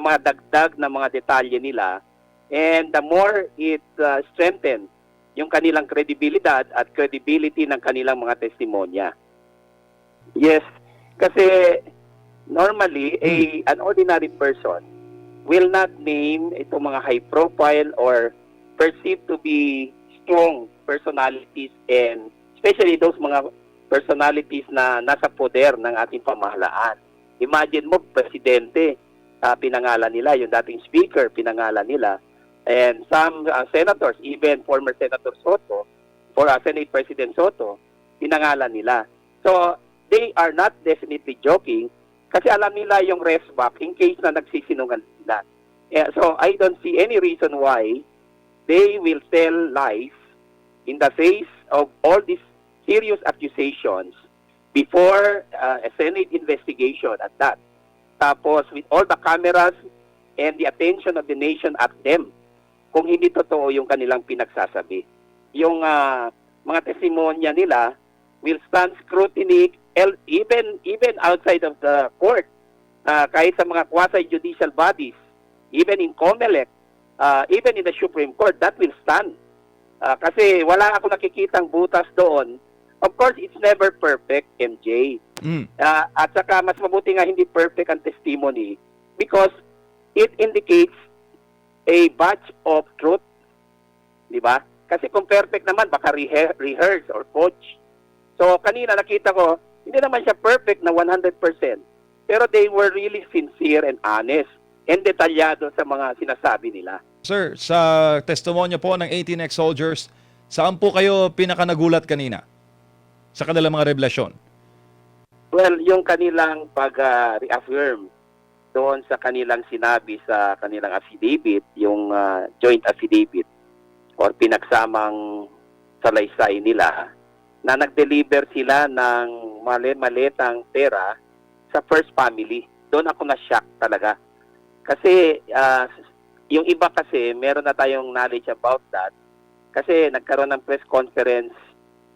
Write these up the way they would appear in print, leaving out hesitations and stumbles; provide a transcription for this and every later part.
mga dagdag na mga detalye nila, and the more it strengthens yung kanilang kredibilidad at credibility ng kanilang mga testimonya. Yes, kasi normally an ordinary person will not name itong mga high profile or perceived to be strong personalities, and especially those mga personalities na nasa poder ng ating pamahalaan. Imagine mo, presidente, pinangalan nila, yung dating speaker, pinangalan nila, and some senators, even former Senator Soto, or Senate President Soto, pinangalan nila. So, they are not definitely joking kasi alam nila yung rest back in case na nagsisinungaling sila. So, I don't see any reason why they will tell lies in the face of all these serious accusations before a Senate investigation at that. Tapos, with all the cameras and the attention of the nation at them, kung hindi totoo yung kanilang pinagsasabi. Yung mga testimonya nila will stand scrutiny even outside of the court, kahit sa mga quasi-judicial bodies, even in COMELEC, even in the Supreme Court, that will stand. Kasi wala ako nakikitang butas doon. Of course, it's never perfect, MJ. At saka mas mabuti nga hindi perfect ang testimony because it indicates a batch of truth, di ba? Kasi kung perfect naman, baka rehearse or coach. So, kanina nakita ko, hindi naman siya perfect na 100%. Pero they were really sincere and honest and detalyado sa mga sinasabi nila. Sir, sa testimonya po ng 18 ex-soldiers, saan po kayo pinakanagulat kanina sa kanilang mga revelasyon? Well, yung kanilang pag-reaffirm doon sa kanilang sinabi sa kanilang affidavit, yung joint affidavit or pinagsamang salaysay nila na nag-deliver sila ng maletang pera sa first family. Doon ako na-shock talaga. Kasi yung iba kasi, meron na tayong knowledge about that. Kasi nagkaroon ng press conference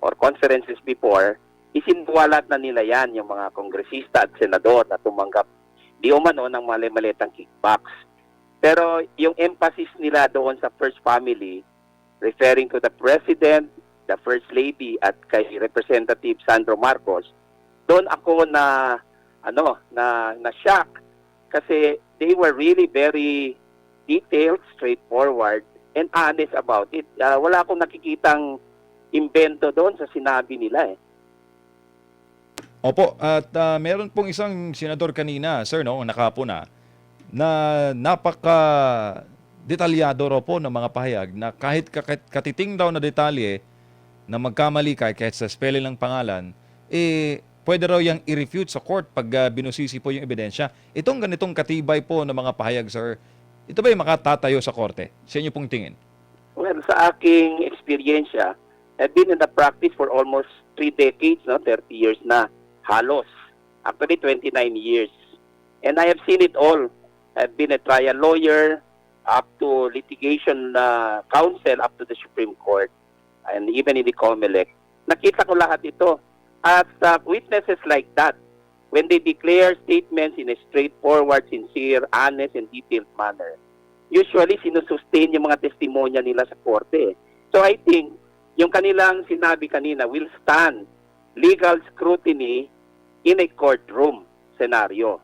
or conferences before, isinuwalat na nila yan, yung mga kongresista at senador na tumanggap di umano ng maletang kickbacks. Pero yung emphasis nila doon sa first family, referring to the President, the First Lady, at kay Representative Sandro Marcos, doon ako na shock kasi they were really very detailed, straightforward, and honest about it. Wala akong nakikitang invento doon sa sinabi nila eh. Opo, at meron pong isang senador kanina, sir, no, nakapo na napaka-detalyado raw po ng mga pahayag na kahit katiting daw na detalye na magkamali kahit sa spelling ng pangalan, pwede raw yung i-refute sa court pag binusisi po yung ebidensya. Itong ganitong katibay po ng mga pahayag, sir, ito ba yung makatatayo sa korte? Sa inyo pong tingin? Well, sa aking experiensya, I've been in the practice for almost 3 decades, 30 years na. Halos. Actually, 29 years. And I have seen it all. I've been a trial lawyer up to litigation counsel up to the Supreme Court and even in the COMELEC. Nakita ko lahat ito. At witnesses like that, when they declare statements in a straightforward, sincere, honest, and detailed manner, usually sinusustain yung mga testimonya nila sa korte. So I think yung kanilang sinabi kanina will stand legal scrutiny in a courtroom scenario.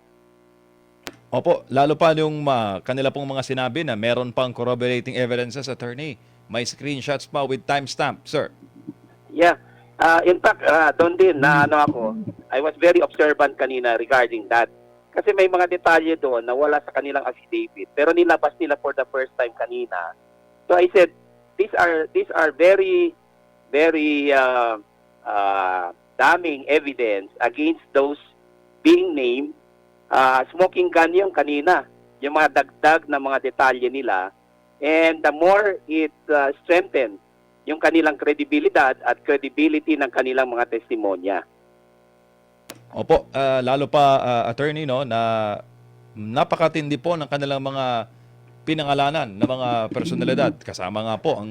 Opo, lalo pa yung kanila pong mga sinabi na meron pang corroborating evidences, attorney. May screenshots pa with timestamp, sir. Yeah. In fact, doon din na I was very observant kanina regarding that. Kasi may mga detalye doon na wala sa kanilang affidavit. Pero nilabas nila for the first time kanina. So I said, these are very, very daming evidence against those being named. Smoking gun yung kanina, yung mga dagdag na mga detalye nila. And the more it strengthens yung kanilang kredibilidad at credibility ng kanilang mga testimonya. Opo, lalo pa attorney, no, na napakatindi po ng kanilang mga pinangalanan ng mga personalidad. Kasama nga po ang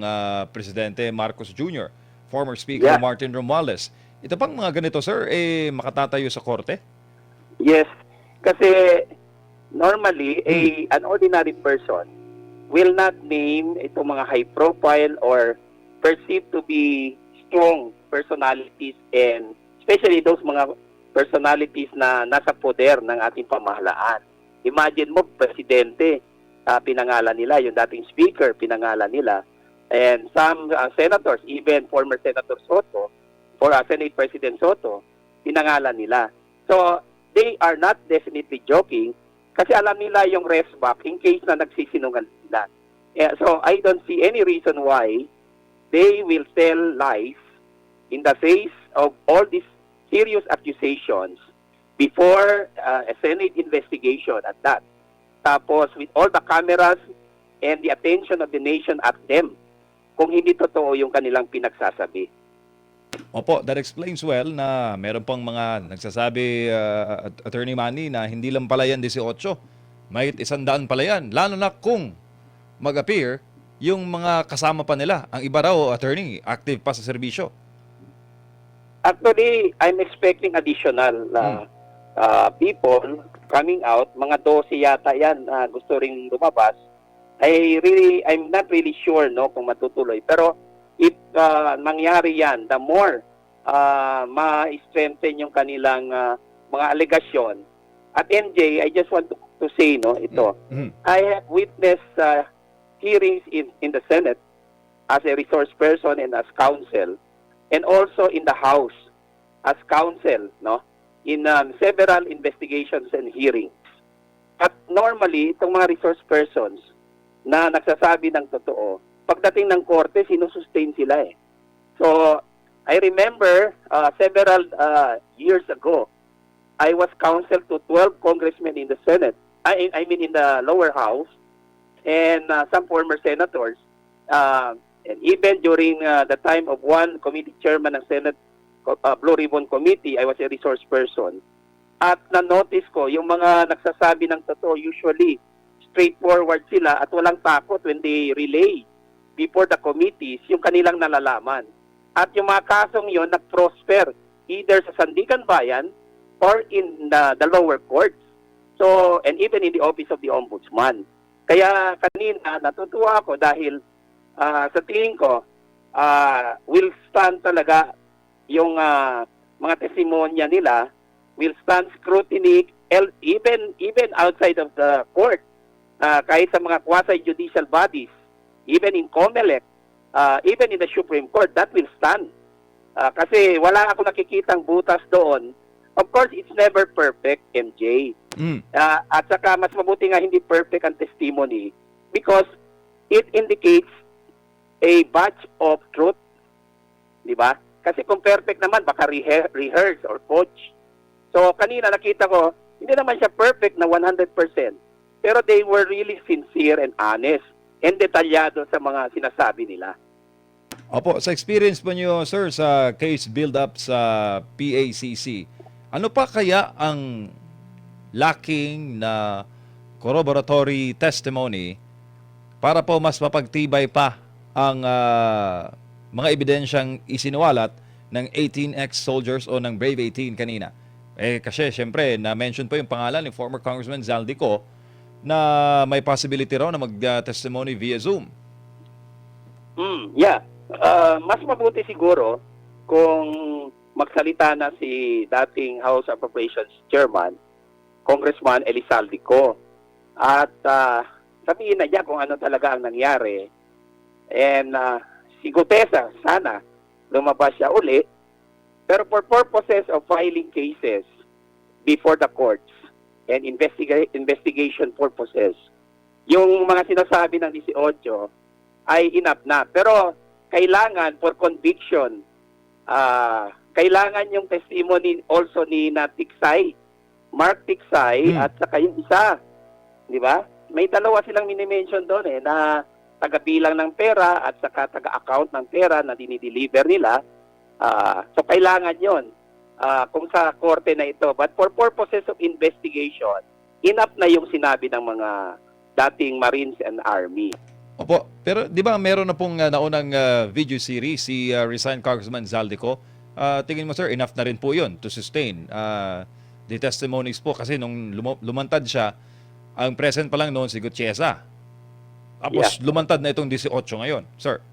Presidente Marcos Jr., former Speaker Martin Romualdez. Ito pang mga ganito, sir, makatatayo sa korte? Yes, kasi normally, an ordinary person will not name itong mga high profile or perceived to be strong personalities, and especially those mga personalities na nasa poder ng ating pamahalaan. Imagine mo, presidente, pinangalan nila, yung dating speaker, pinangalan nila, and some senators, even former Senator Soto, or Senate President Soto, pinangalan nila. So, they are not definitely joking kasi alam nila yung rest back in case na nagsisinungaling sila. So, I don't see any reason why they will tell lies in the face of all these serious accusations before a Senate investigation at that. Tapos, with all the cameras and the attention of the nation at them, kung hindi totoo yung kanilang pinagsasabi. Opo, that explains well na meron pang mga nagsasabi, Attorney Manny, na hindi lang pala yan 18, may 100 pala yan. Lalo na kung mag-appear yung mga kasama pa nila. Ang iba raw, Attorney, active pa sa serbisyo. Actually, I'm expecting additional people coming out. Mga 12 yata yan gusto ring lumabas. I'm not really sure kung matutuloy. Pero if mangyari yan, the more ma-strengthen yung kanilang mga alegasyon. At NJ, I just want to say ito. I have witnessed hearings in the Senate as a resource person and as counsel, and also in the House as counsel, in several investigations and hearings. At normally, itong mga resource persons na nagsasabi ng totoo, pagdating ng korte, sinusustain sila eh. So, I remember several years ago, I was counsel to 12 congressmen in the Senate, I mean in the lower house, and some former senators, and even during the time of one committee chairman ng Senate Blue Ribbon Committee, I was a resource person. At na-notice ko, yung mga nagsasabi ng totoo, usually straightforward sila at walang takot when they relay before the committees yung kanilang nalalaman. At yung mga kasong yon nag-prosper either sa Sandigan Bayan or in the lower courts. So, and even in the office of the Ombudsman. Kaya kanina natutuwa ako dahil sa tingin ko will stand talaga yung mga testimonya nila, will stand scrutiny even outside of the court, kahit sa mga quasi-judicial bodies, even in COMELEC, even in the Supreme Court, that will stand. Kasi wala ako nakikitang butas doon. Of course, it's never perfect, MJ. At saka mas mabuti nga hindi perfect ang testimony because it indicates a batch of truth. Di ba? Kasi kung perfect naman, baka rehearse or coach. So, kanina nakita ko, hindi naman siya perfect na 100%. Pero they were really sincere and honest and detalyado sa mga sinasabi nila. Opo, sa experience po niyo, sir, sa case build-up sa PACC, ano pa kaya ang lacking na corroboratory testimony para po mas mapagtibay pa ang mga ebidensyang isinuwalat ng 18 ex-soldiers o ng Brave 18 kanina? Kasi syempre, na-mention po yung pangalan ni former Congressman Zaldico na may possibility raw na mag-testimony via Zoom. Yeah. Mas mabuti siguro kung magsalita na si dating House Appropriations Chairman, Congressman Elizaldico. At sabihin na niya kung ano talaga ang nangyari. And si Gutesa, sana lumabas siya uli. Pero for purposes of filing cases before the courts and investigation purposes, yung mga sinasabi ng 18 ay enough na. Pero kailangan for conviction, kailangan yung testimony also ni Tiksay, Mark Tiksay, at saka yung isa. Di ba? May dalawa silang minimension doon na taga-bilang ng pera at saka taga-account ng pera na dinideliver nila. So, kailangan yon kung sa korte na ito. But for purposes of investigation, enough na yung sinabi ng mga dating Marines and Army. Opo, pero di ba meron na pong naunang video series si resigned Congressman Zaldico? Tingin mo, sir, enough na rin po yun to sustain the testimonies po kasi nung lumantad siya, Ang present pa lang noon si Gutierreza. Tapos lumantad na itong 18 ngayon, sir.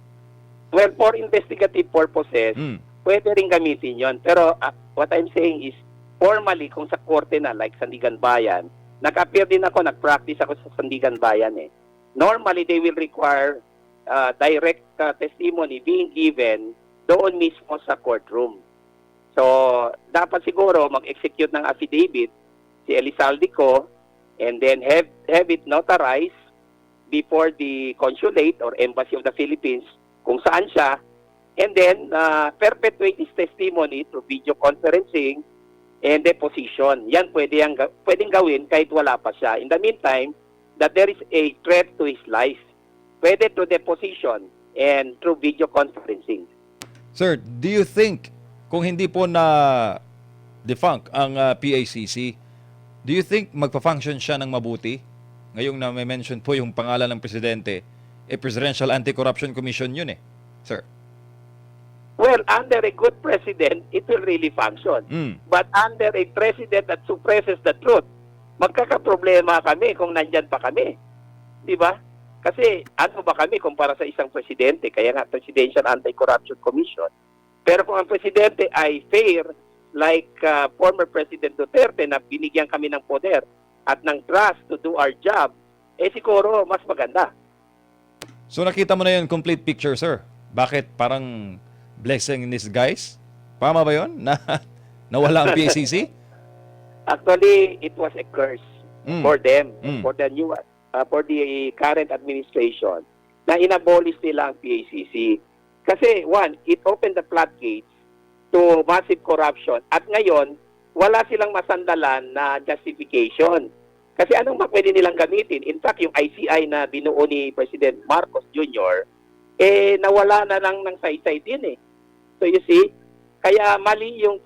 Well, for investigative purposes, Mm. pwede rin gamitin yon. Pero what I'm saying is, formally, kung sa korte na, like Sandigan Bayan, nag-appear din ako, nag-practice ako sa Sandigan Bayan eh. Normally, they will require direct testimony being given doon mismo sa courtroom. So, dapat siguro mag-execute ng affidavit si Elizalde Co and then have it notarized before the consulate or embassy of the Philippines kung saan siya, and then perpetuate his testimony through video conferencing and deposition. Yan pwedeng gawin kahit wala pa siya. In the meantime, that there is a threat to his life. Pwede through deposition and through video conferencing. Sir, do you think kung hindi po na defunct ang PACC, do you think magpa-function siya ng mabuti? Ngayong na may mention po yung pangalan ng presidente, Presidential Anti-Corruption Commission yun eh, sir. Well, under a good president, it will really function. But under a president that suppresses the truth, magkakaproblema kami kung nandyan pa kami. Di ba? Kasi ano ba kami kumpara sa isang presidente? Kaya nga, Presidential Anti-Corruption Commission. Pero kung ang presidente ay fair, like former President Duterte na binigyan kami ng poder at ng trust to do our job, siguro mas maganda. So nakita mo na yun, complete picture, sir. Bakit parang blessing in disguise? Tama ba yun? Na nawala ang PACC? Actually, it was a curse for them, for the new, for the current administration, na inabolish nila ang PACC. Kasi, one, it opened the floodgates to massive corruption. At ngayon, wala silang masandalan na justification. Kasi anong pwede nilang gamitin? In fact, yung ICI na binuo ni President Marcos Jr., nawala na lang ng saysay din eh. So you see, kaya mali yung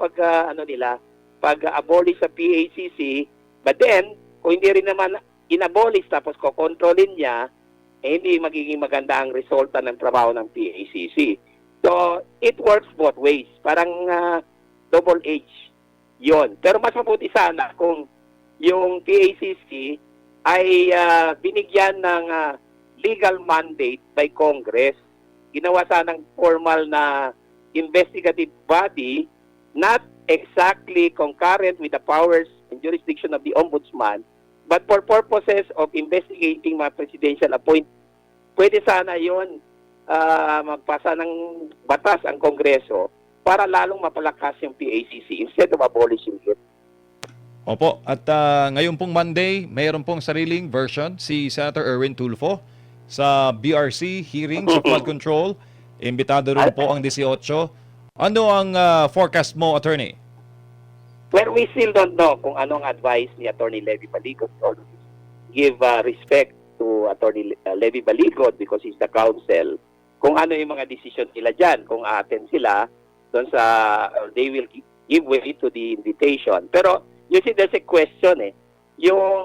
pag-abolish sa PACC, but then, kung hindi rin naman inabolish tapos kokontrolin niya, hindi magiging maganda ang resulta ng trabaho ng PACC. So, it works both ways. Parang double edge yon. Pero mas mabuti sana kung yung PACC ay binigyan ng legal mandate by Congress. Ginawa sanang formal na investigative body, not exactly concurrent with the powers and jurisdiction of the Ombudsman, but for purposes of investigating mga presidential appointments. Pwede sana yon magpasa ng batas ang Kongreso para lalong mapalakas yung PACC instead of abolishing it. Opo. At ngayon pong Monday, mayroon pong sariling version si Senator Erwin Tulfo sa BRC hearing sa flood control. Imbitado rin po ang 18. Ano ang forecast mo, attorney? Well, we still don't know kung anong advice ni Attorney Levy Baligot. Give respect to Attorney Levy Baligot because he's the counsel. Kung ano yung mga decision nila dyan, kung aaten sila, doon sa, they will give way to the invitation. Pero, you see, there's a question eh. Yung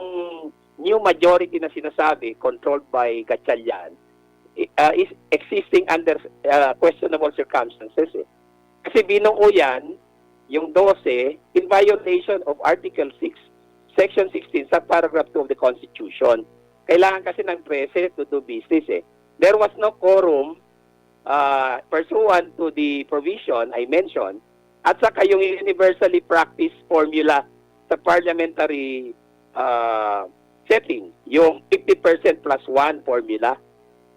new majority na sinasabi, controlled by Gatchalian, is existing under questionable circumstances eh. Kasi binuo yan, yung 12, in violation of Article 6, Section 16, sa paragraph 2 of the Constitution. Kailangan kasi ng 13 to do business eh. There was no quorum pursuant to the provision I mentioned, at saka yung universally practiced formula sa parliamentary setting, yung 50% plus 1 formula.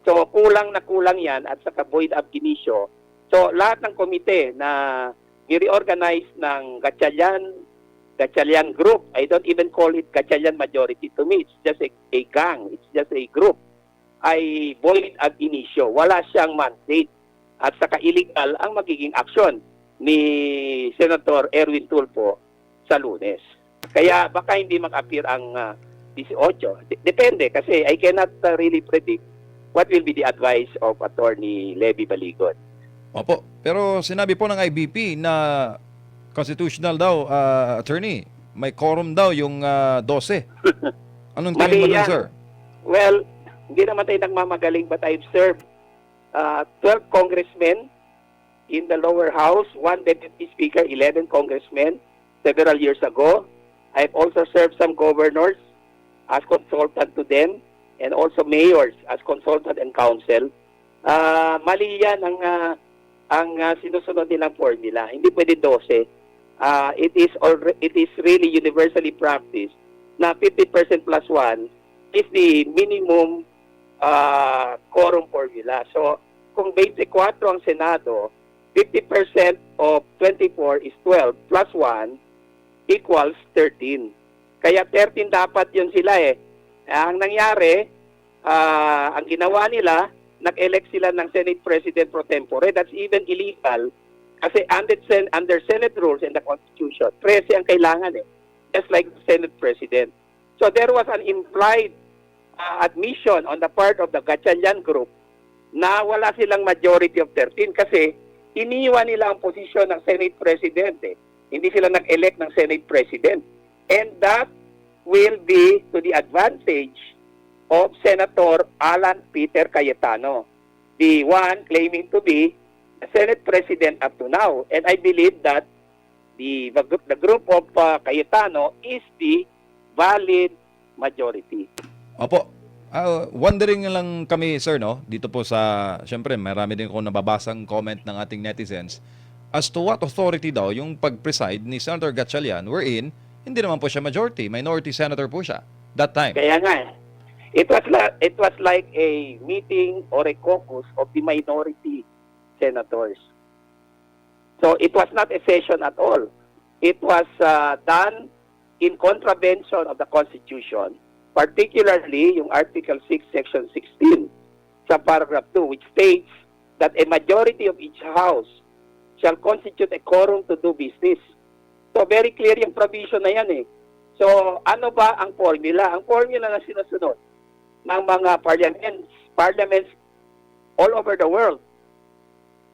So, kulang na kulang yan at saka void ab initio. So, lahat ng komite na i-reorganize ng Gatchalian group, I don't even call it Gatchalian majority. To me, it's just a gang. It's just a group. Ay void ab initio. Wala siyang mandate. At saka illegal ang magiging aksyon ni Senator Erwin Tulfo sa Lunes. Kaya baka hindi mag-appear ang 18. Depende kasi I cannot really predict what will be the advice of Attorney Levy Baligot. Opo. Pero sinabi po ng IBP na constitutional daw, attorney, may quorum daw yung 12. Anong tingin mo dun, sir? Well, hindi naman tayo nagmamagaling but I've served 12 congressmen in the lower house, 1 deputy speaker, 11 congressmen several years ago. I've also served some governors as consultant to them and also mayors as consultant and counsel. Mali yan ang sinusunod nilang formula. Hindi pwede 12. It is really universally practiced na 50% plus 1 is the minimum quorum formula. So, kung 24 ang Senado, 50% of 24 is 12 plus 1 equals 13. Kaya 13 dapat yun sila eh. Ang nangyari, ang ginawa nila, nag-elect sila ng Senate President pro tempore. That's even illegal kasi under Senate rules and the Constitution, 13 ang kailangan eh. Just like the Senate President. So there was an implied admission on the part of the Gatchalian group na wala silang majority of 13 kasi iniwan nila ang posisyon ng Senate President eh. Hindi sila nag-elect ng Senate President. And that will be to the advantage of Senator Alan Peter Cayetano, the one claiming to be the Senate President up to now. And I believe that the group of Cayetano is the valid majority. Opo. Wondering lang kami, sir, no? Dito po sa, syempre, marami din ko nababasang comment ng ating netizens as to what authority daw yung pag-preside ni Senator Gatchalian wherein hindi naman po siya majority, minority senator po siya that time. Kaya nga, it was like a meeting or a caucus of the minority senators. So it was not a session at all. It was done in contravention of the Constitution, particularly yung Article 6, Section 16 sa paragraph 2, which states that a majority of each house shall constitute a quorum to do business. So very clear yung provision na yan eh. So ano ba ang formula? Ang formula na sinusunod ng mga parliaments all over the world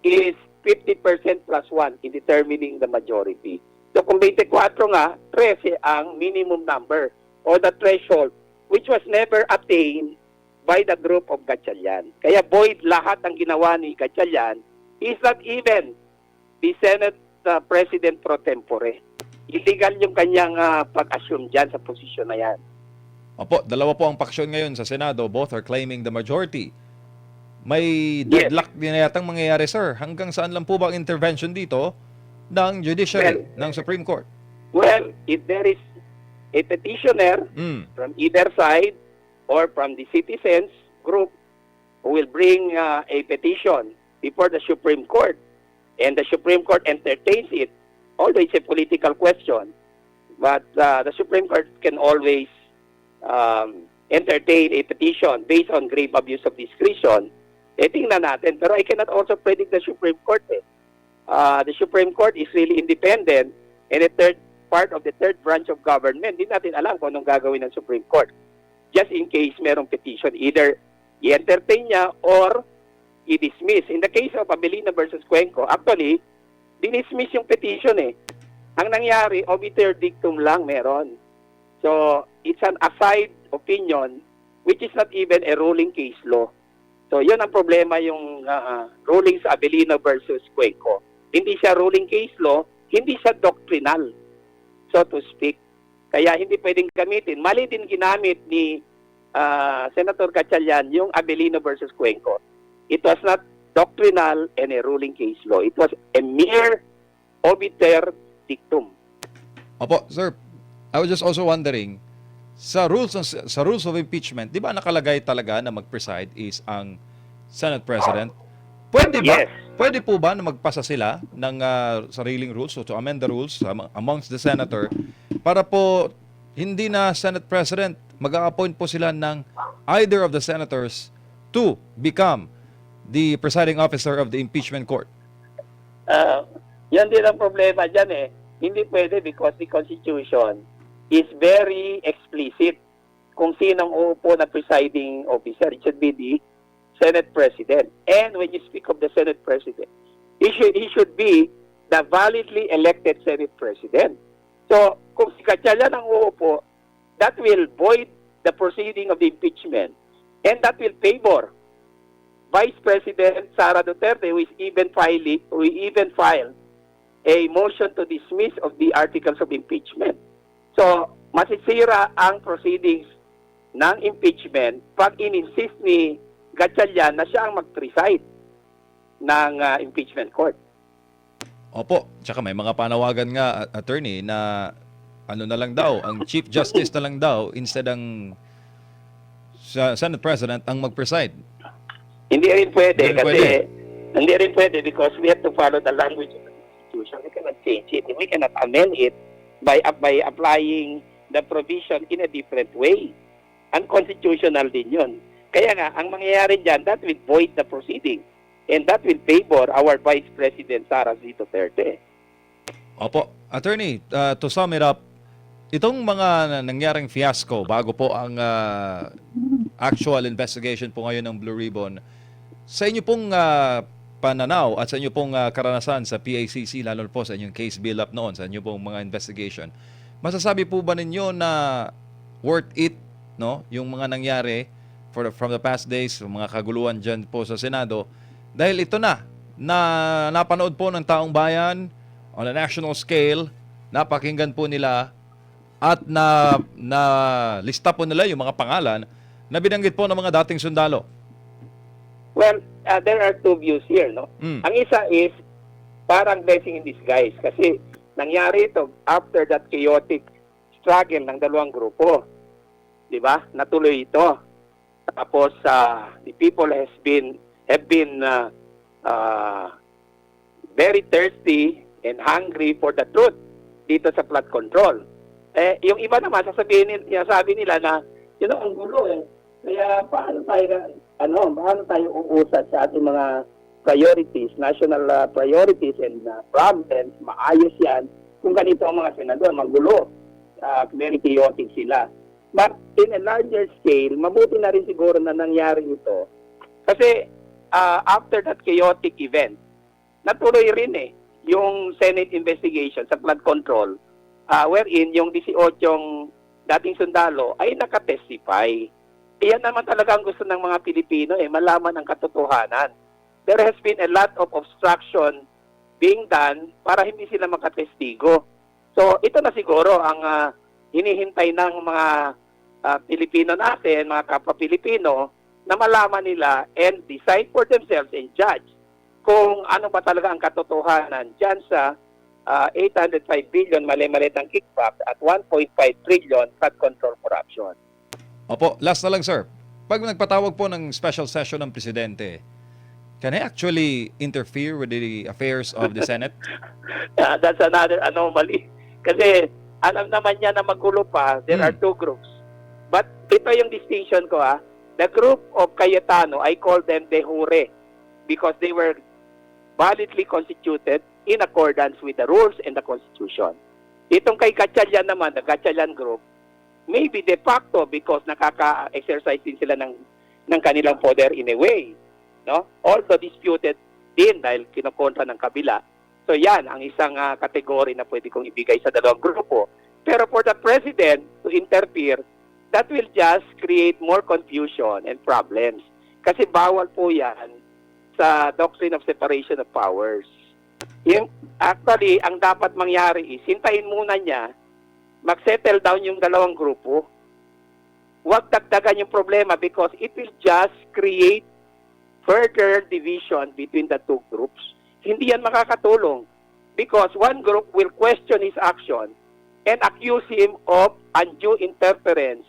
is 50% plus 1 in determining the majority. So kung 24 nga, 13 ang minimum number or the threshold which was never attained by the group of Gatchalian. Kaya void lahat ang ginawa ni Gatchalian. Is not even the Senate President pro tempore. Illegal yung kanyang pag-assume dyan sa posisyon na yan. Opo, dalawa po ang paksyon ngayon sa Senado. Both are claiming the majority. May deadlock din na yatang mangyayari, sir. Hanggang saan lang po ba ang intervention dito ng judiciary, ng Supreme Court? Well, if there is a petitioner from either side or from the citizens group who will bring a petition before the Supreme Court, and the Supreme Court entertains it, although it's a political question, but the Supreme Court can always entertain a petition based on grave abuse of discretion. Tingnan natin. Pero I cannot also predict the Supreme Court. The Supreme Court is really independent and a part of the third branch of government. Hindi natin alam kung anong gagawin ng Supreme Court. Just in case merong petition, either i-entertain niya or i-dismiss. In the case of Abelina versus Cuenco, actually, dinismiss yung petition eh. Ang nangyari, obiter dictum lang meron. So, it's an aside opinion which is not even a ruling case law. So, yun ang problema yung ruling sa Abelina versus Cuenco. Hindi siya ruling case law, hindi siya doctrinal, so to speak. Kaya hindi pwedeng gamitin. Mali din ginamit ni Senator Gatchalian yung Abelina versus Cuenco. It was not doctrinal and a ruling case law. It was a mere obiter dictum. Opo, sir. I was just also wondering, sa rules of impeachment, di ba nakalagay talaga na mag-preside is ang Senate President? Pwede ba? Yes. Pwede po ba na magpasa sila ng sariling rules o to amend the rules amongst the senator para po hindi na Senate President, mag-a-appoint po sila ng either of the senators to become the presiding officer of the impeachment court? Yan din ang problema dyan eh. Hindi pwede because the Constitution is very explicit kung sinong uupo na presiding officer. It should be the Senate President. And when you speak of the Senate President, he should be the validly elected Senate President. So, kung si Gatchalian ang uupo, that will void the proceeding of the impeachment. And that will favor Vice President Sara Duterte, who even filed a motion to dismiss of the articles of impeachment. So, masisira ang proceedings ng impeachment pag in-insist ni Gatchalian na siya ang mag-preside ng impeachment court. Opo, tsaka may mga panawagan nga, attorney, na ano na lang daw, ang Chief Justice na lang daw instead ang Senate President ang mag-preside. Hindi rin pwede Hindi rin kasi pwede. hindi rin pwede because we have to follow the language of the Constitution. We cannot change it. We cannot amend it by applying the provision in a different way. Unconstitutional din yun. Kaya nga, ang mangyayari dyan, that will void the proceeding. And that will favor our Vice President Sara Z. Duterte. Opo, attorney, to sum it up, itong mga nangyaring fiasco bago po ang actual investigation po ngayon ng Blue Ribbon, sa inyo pong pananaw at sa inyo pong karanasan sa PACC, lalo po sa inyong case build-up noon, sa inyo pong mga investigation, masasabi po ba ninyo na worth it, no, yung mga nangyari from the past days, mga kaguluhan dyan po sa Senado, dahil ito na napanood po ng taong bayan on a national scale, napakinggan po nila at na lista po nila yung mga pangalan na binanggit po ng mga dating sundalo. Well, there are two views here, no? Ang isa is parang blessing in disguise kasi nangyari ito after that chaotic struggle ng dalawang grupo. 'Di ba? Natuloy ito. Tapos the people have been very thirsty and hungry for the truth dito sa flood control. Yung iba naman sabi nila na ang gulo eh. Kaya paano tayo uusad sa ating mga priorities, national priorities and problems, maayos yan kung ganito ang mga senador, magulo, very chaotic sila. But in a larger scale, mabuti na rin siguro na nangyari ito. Kasi after that chaotic event, natuloy rin yung Senate investigation sa flood control, wherein yung 18 dating sundalo ay nakatestify. Iyan naman talaga ang gusto ng mga Pilipino, malaman ang katotohanan. There has been a lot of obstruction being done para hindi sila makatestigo. So ito na siguro ang hinihintay ng mga Pilipino natin, mga kapwa Pilipino, na malaman nila and decide for themselves and judge kung ano ba talaga ang katotohanan dyan sa 805 billion mali-malitang kickback at 1.5 trillion flood control corruption. Opo, last na lang sir. Pag nagpatawag po ng special session ng Presidente, can I actually interfere with the affairs of the Senate? That's another anomaly. Kasi alam naman niya na magulo pa, there are two groups. But ito yung distinction ko The group of Cayetano, I call them de jure because they were validly constituted in accordance with the rules and the Constitution. Itong kay Gatchalian naman, the Gatchalian group, maybe de facto because nakaka-exercise din sila ng kanilang poder in a way. No? Also disputed din dahil kinokontra ng kabila. So yan ang isang kategory na pwede kong ibigay sa dalawang grupo. Pero for the President to interfere, that will just create more confusion and problems. Kasi bawal po yan sa doctrine of separation of powers. Actually, ang dapat mangyari is, hintayin muna niya, mag-settle down yung dalawang grupo. Huwag dagdagan yung problema because it will just create further division between the two groups. Hindi yan makakatulong because one group will question his action and accuse him of undue interference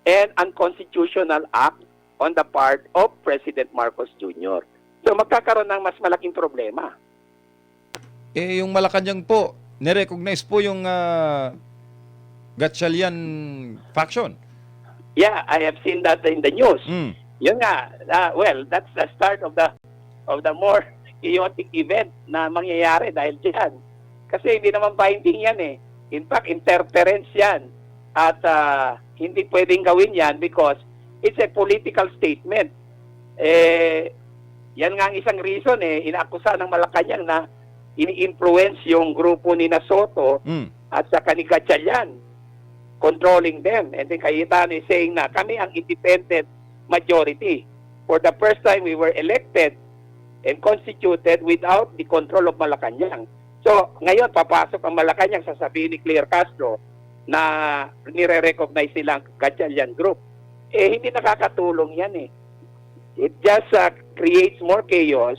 and unconstitutional act on the part of President Marcos Jr. So magkakaroon ng mas malaking problema. Yung Malacanang po, nirecognize po yung Gatchalian faction. Yeah, I have seen that in the news. Yun nga, well, that's the start of the more chaotic event na mangyayari dahil diyan. Kasi hindi naman binding yan In fact, interference yan. At hindi pwedeng gawin yan because it's a political statement. Yan nga ang isang reason inaakusa ng Malacanang na ini-influence yung grupo ni Soto at saka ni Gatchalian, controlling them. And then Cayetano is saying na kami ang independent majority. For the first time, we were elected and constituted without the control of Malacanang. So, ngayon, papasok ang Malacanang, sasabihin ni Claire Castro na nire-recognize silang Gatchalian group. hindi nakakatulong yan eh. It just creates more chaos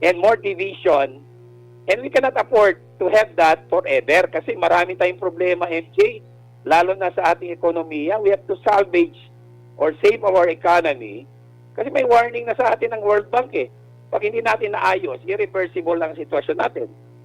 and more division, and we cannot afford to have that forever kasi marami tayong problema, MJ, lalo na sa ating ekonomiya. We have to salvage or save our economy kasi may warning na sa atin ng World Bank eh. Pag hindi natin naayos, irreversible lang ang sitwasyon natin.